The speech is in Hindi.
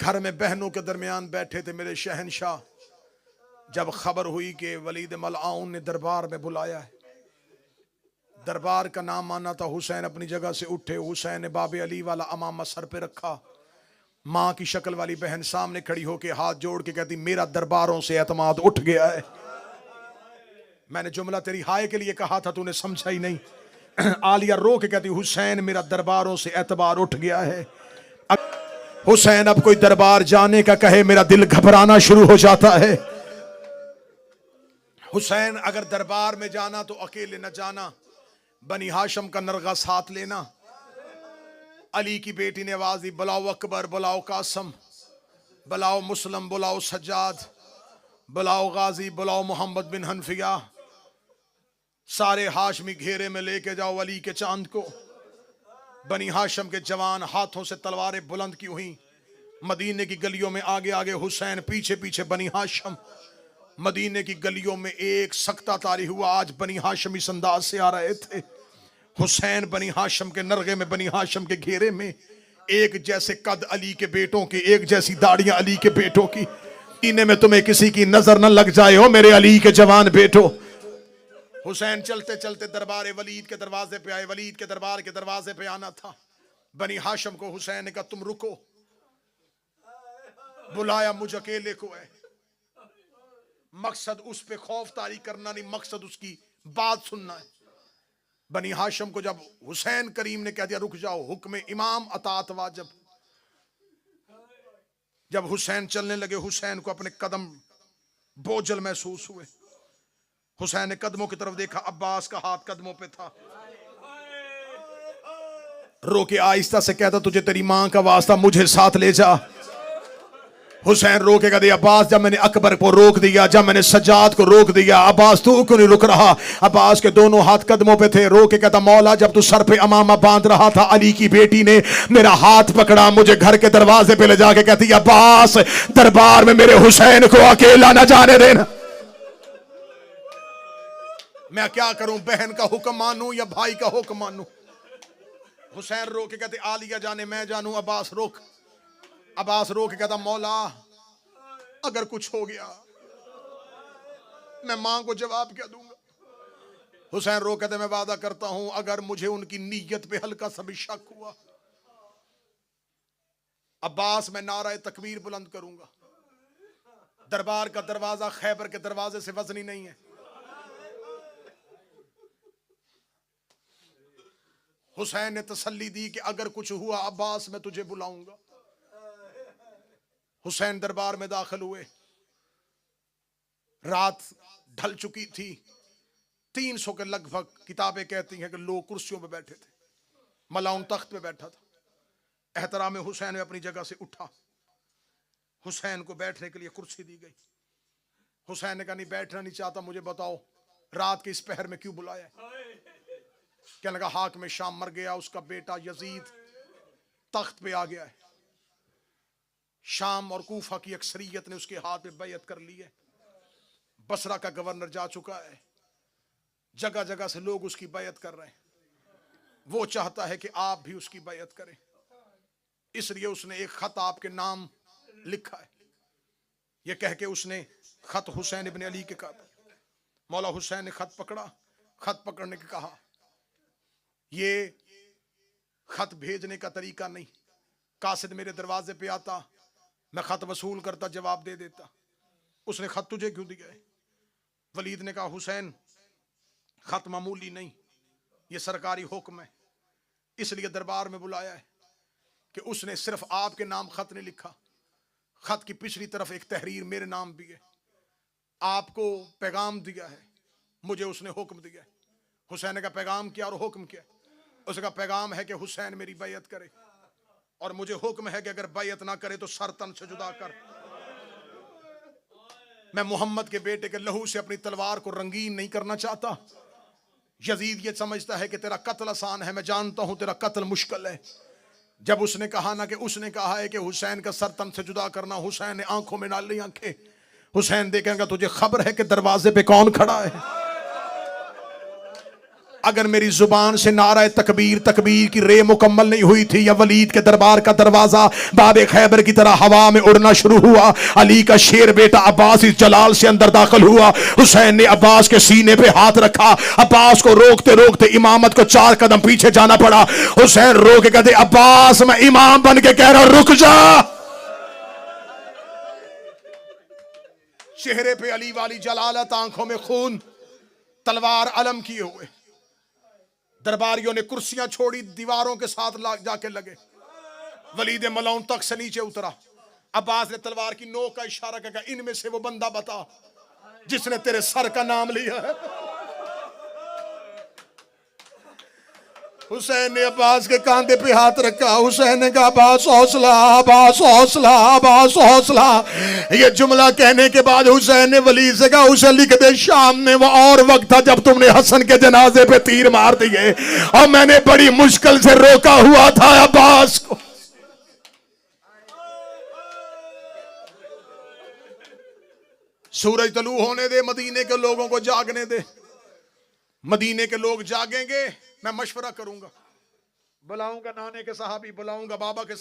घर में बहनों के दरमियान बैठे थे मेरे शहनशाह। जब खबर हुई कि वलीद मलआउन ने दरबार में बुलाया है, दरबार का नाम आना था, हुसैन अपनी जगह से उठे। हुसैन ने बाबे अली वाला अमामा सर पे रखा। माँ की शक्ल वाली बहन सामने खड़ी होके हाथ जोड़ के कहती, मेरा दरबारों से एतमाद उठ गया है। मैंने जुमला तेरी हाय के लिए कहा था, तूने समझा ही नहीं। आलिया रो के कहती, हुसैन मेरा दरबारों से एतबार उठ गया है। हुसैन अब कोई दरबार जाने का कहे, मेरा दिल घबराना शुरू हो जाता है। हुसैन अगर दरबार में जाना तो अकेले न जाना, बनी हाशम का नरगा साथ लेना। अली की बेटी ने आवाज दी, बुलाओ अकबर, बुलाओ कासम, बुलाओ मुस्लिम, बुलाओ सज्जाद, बुलाओ गाजी, बुलाओ मोहम्मद बिन हनफिया। सारे हाशमी घेरे में लेके जाओ अली के चांद को। बनी हाशम के जवान हाथों से तलवारें बुलंद की हुई। मदीने की गलियों में आगे आगे हुसैन, पीछे पीछे बनी हाशम। मदीने की गलियों में एक सख्ता तारी हुआ। आज बनी हाशम इस अंदाज से आ रहे थे। हुसैन बनी हाशम के नरगे में, बनी हाशम के घेरे में, एक जैसे कद अली के बेटों की, एक जैसी दाढ़ियां अली के बेटों की। इन्हें में तुम्हें किसी की नजर न लग जाए हो मेरे अली के जवान बेटो। हुसैन चलते चलते दरबार वलीद के दरवाजे पे आए। वलीद के दरबार के दरवाजे पे आना था। बनी हाशम को हुसैन ने कहा, तुम रुको, बुलाया मुझ अकेले को है। मकसद उस पे खौफ तारी करना नहीं, मकसद उसकी बात सुनना है। बनी हाशम को जब हुसैन करीम ने कह दिया रुक जाओ, हुक्म इमाम अतात वाजिब। जब हुसैन चलने लगे, हुसैन को अपने कदम बोझल महसूस हुए। हुसैन ने कदमों की तरफ देखा, अब्बास का हाथ कदमों पे था। रोके आहिस्ता से कहता, तुझे तेरी मां का वास्ता मुझे साथ ले जा। हुसैन रोके कहते, अब्बास जब मैंने अकबर को रोक दिया, जब मैंने सज्जाद को रोक दिया, अब्बास तू क्यों नहीं रुक रहा? अब्बास के दोनों हाथ कदमों पे थे। रोके कहता, मौला जब तू सर पे अमामा बांध रहा था, अली की बेटी ने मेरा हाथ पकड़ा, मुझे घर के दरवाजे पे ले जाके कहती, अब्बास दरबार में मेरे हुसैन को अकेला न जाने देना। मैं क्या करूं, बहन का हुक्म मानूं या भाई का हुक्म मानूं? हुसैन रो के कहते, आलिया जाने मैं जानूं। अब्बास रोक। अब्बास रो के कहता, मौला अगर कुछ हो गया मैं मां को जवाब क्या दूंगा? हुसैन रो कहते, मैं वादा करता हूं अगर मुझे उनकी नीयत पे हल्का सा भी शक हुआ, अब्बास मैं नारा तकबीर बुलंद करूंगा। दरबार का दरवाजा खैबर के दरवाजे से वजनी नहीं है। हुसैन ने तसल्ली दी कि अगर कुछ हुआ अब्बास मैं तुझे बुलाऊंगा। हुसैन दरबार में दाखिल हुए। रात ढल चुकी थी। 300 के लगभग किताबें कहती हैं कि लोग कुर्सियों पे बैठे थे। मलाउन तख्त पे बैठा था। एहतराम हुसैन में अपनी जगह से उठा। हुसैन को बैठने के लिए कुर्सी दी गई। हुसैन ने कहा, नहीं बैठना नहीं चाहता, मुझे बताओ रात के इस पहर में क्यों बुलाया? कहने लगा, हाक में शाम मर गया, उसका बेटा यजीद तख्त पे आ गया है। शाम और कूफा की अक्सरियत ने उसके हाथ में बैयत कर ली है। बसरा का गवर्नर जा चुका है। जगह जगह से लोग उसकी बैयत कर रहे हैं। वो चाहता है कि आप भी उसकी बैयत करें, इसलिए उसने एक खत आपके नाम लिखा है। यह कह के उसने खत हुसैन इब्न अली के कहा। मौला हुसैन ने खत पकड़ा। खत पकड़ने के कहा, ये खत भेजने का तरीका नहीं। कासिद मेरे दरवाजे पे आता, मैं खत वसूल करता, जवाब दे देता। उसने खत तुझे क्यों दिया है? वलीद ने कहा, हुसैन खत मामूली नहीं, ये सरकारी हुक्म है, इसलिए दरबार में बुलाया है। कि उसने सिर्फ आपके नाम खत नहीं लिखा, खत की पिछली तरफ एक तहरीर मेरे नाम भी है। आपको पैगाम दिया है, मुझे उसने हुक्म दिया है। हुसैन का पैगाम क्या और हुक्म क्या? उसका पैगाम है कि हुसैन मेरी बैयत करे, और मुझे हुक्म है कि अगर बैयत ना करे तो सर तन से जुदा कर। मैं मोहम्मद के बेटे के लहू से अपनी तलवार को रंगीन नहीं करना चाहता। यजीद ये समझता है कि तेरा कत्ल आसान है, मैं जानता हूं तेरा कत्ल मुश्किल है। जब उसने कहा ना कि उसने कहा है कि हुसैन का सर तन से जुदा करना, हुसैन ने आंखों में डाल ली आंखें। हुसैन देखेगा, तुझे खबर है कि दरवाजे पे कौन खड़ा है? अगर मेरी जुबान से नारा तकबीर तकबीर की रे मुकम्मल नहीं हुई थी, या वलीद के दरबार का दरवाजा बाबे खैबर की तरह हवा में उड़ना शुरू हुआ, अली का शेर बेटा अब्बास इस जलाल से अंदर दाखिल हुआ, हुसैन ने अब्बास के सीने पे हाथ रखा, अब्बास को रोकते रोकते इमामत को 4 कदम पीछे जाना पड़ा। हुसैन रो के कहते, अब्बास मैं इमाम बन के कह रहा हूं, रुक जा। चेहरे पे अली वाली जलालत, आंखों में खून, तलवार अलम किए हुए। दरबारियों ने कुर्सियां छोड़ी, दीवारों के साथ जाके लगे। वलीद मलौन तक से नीचे उतरा। अब्बास ने तलवार की नोक का इशारा किया, इनमें से वो बंदा बता जिसने तेरे सर का नाम लिया है। हुसैन ने अब्बास के कांधे पे हाथ रखा। हुसैन ने कहा, अब्बास हौसला, अब्बास हौसला, अब्बास हौसला। ये जुमला कहने के बाद हुसैन ने वलीद से कहा, उसे लिख दे, शाम में वो और वक्त था जब तुमने हसन के जनाजे पे तीर मार दिए और मैंने बड़ी मुश्किल से रोका हुआ था अब्बास को। सूरज तलू होने दे, मदीने के लोगों को जागने दे। मदीने के लोग जागेंगे, मैं मशवरा करूंगा, बुलाऊंगा नाने के सहाबी, बुलाऊंगा बाबा के साहब।